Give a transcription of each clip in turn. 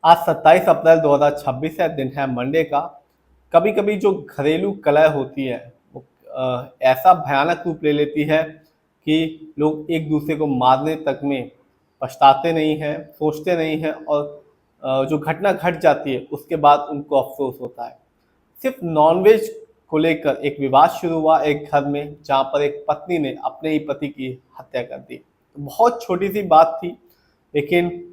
आज 27 अप्रैल 2026 है, दिन है मंडे का। कभी कभी जो घरेलू कलह होती है वो ऐसा भयानक रूप ले लेती है कि लोग एक दूसरे को मारने तक में पछताते नहीं हैं, सोचते नहीं हैं, और जो घटना घट जाती है उसके बाद उनको अफसोस होता है। सिर्फ नॉनवेज को लेकर एक विवाद शुरू हुआ एक घर में, जहां पर एक पत्नी ने अपने ही पति की हत्या कर दी। बहुत छोटी सी बात थी, लेकिन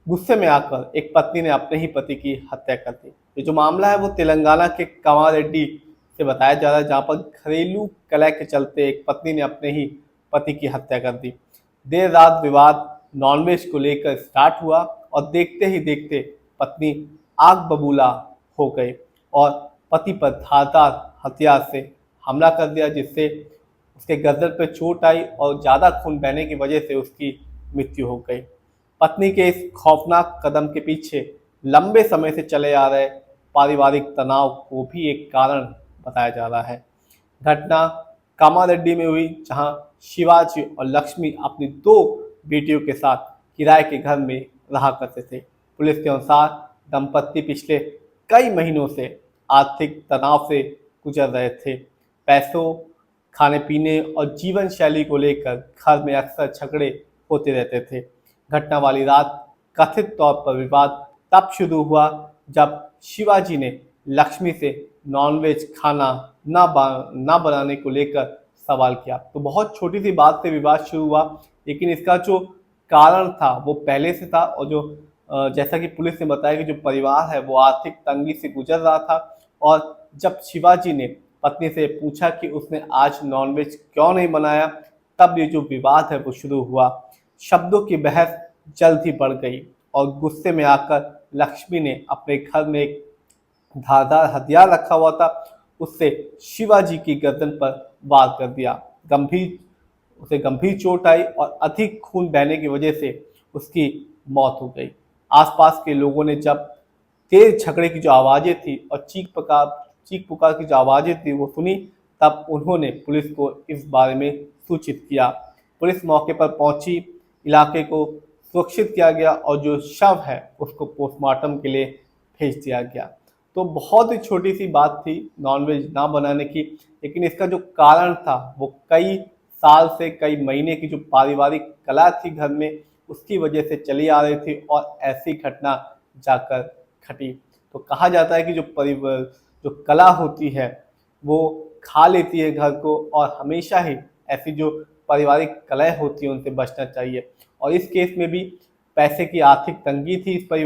गुस्से में आकर एक पत्नी ने अपने ही पति की हत्या कर दी। ये जो मामला है वो तेलंगाना के कामारेड्डी से बताया जा रहा है, जहाँ पर घरेलू कलह के चलते एक पत्नी ने अपने ही पति की हत्या कर दी। देर रात विवाद नॉनवेज को लेकर स्टार्ट हुआ और देखते ही देखते पत्नी आग बबूला हो गई और पति पर धारदार हथियार से हमला कर दिया, जिससे उसके गर्दन पर चोट आई और ज़्यादा खून बहने की वजह से उसकी मृत्यु हो गई। पत्नी के इस खौफनाक कदम के पीछे लंबे समय से चले आ रहे पारिवारिक तनाव को भी एक कारण बताया जा रहा है। घटना कामारेड्डी में हुई, जहां शिवाजी और लक्ष्मी अपनी दो बेटियों के साथ किराए के घर में रहा करते थे। पुलिस के अनुसार दंपत्ति पिछले कई महीनों से आर्थिक तनाव से गुजर रहे थे। पैसों, खाने पीने और जीवन शैली को लेकर घर में अक्सर झगड़े होते रहते थे। घटना वाली रात कथित तौर पर विवाद तब शुरू हुआ जब शिवाजी ने लक्ष्मी से नॉनवेज खाना ना बनाने को लेकर सवाल किया। तो बहुत छोटी सी बात से विवाद शुरू हुआ, लेकिन इसका जो कारण था वो पहले से था। और जो जैसा कि पुलिस ने बताया कि जो परिवार है वो आर्थिक तंगी से गुजर रहा था, और जब शिवाजी ने पत्नी से पूछा कि उसने आज नॉनवेज क्यों नहीं बनाया, तब ये जो विवाद है वो शुरू हुआ। शब्दों की बहस जल्द ही बढ़ गई और गुस्से में आकर लक्ष्मी ने अपने घर में एक धारदार हथियार रखा हुआ था, उससे शिवाजी की गर्दन पर वार कर दिया। गंभीर चोट आई और अधिक खून बहने की वजह से उसकी मौत हो गई। आसपास के लोगों ने जब तेज झगड़े की जो आवाज़ें थी और चीख पुकार की जो आवाज़ें थी वो सुनी, तब उन्होंने पुलिस को इस बारे में सूचित किया। पुलिस मौके पर पहुंची, इलाके को सुरक्षित किया गया और जो शव है उसको पोस्टमार्टम के लिए भेज दिया गया। तो बहुत ही छोटी सी बात थी नॉनवेज ना बनाने की, लेकिन इसका जो कारण था वो कई साल से, कई महीने की जो पारिवारिक कलह थी घर में, उसकी वजह से चली आ रही थी और ऐसी घटना जाकर घटी। तो कहा जाता है कि जो कला होती है वो खा लेती है घर को, और हमेशा ही ऐसी जो पारिवारिक कलह होती है उनसे बचना चाहिए। और इस केस में भी पैसे की आर्थिक तंगी थी इस परिवार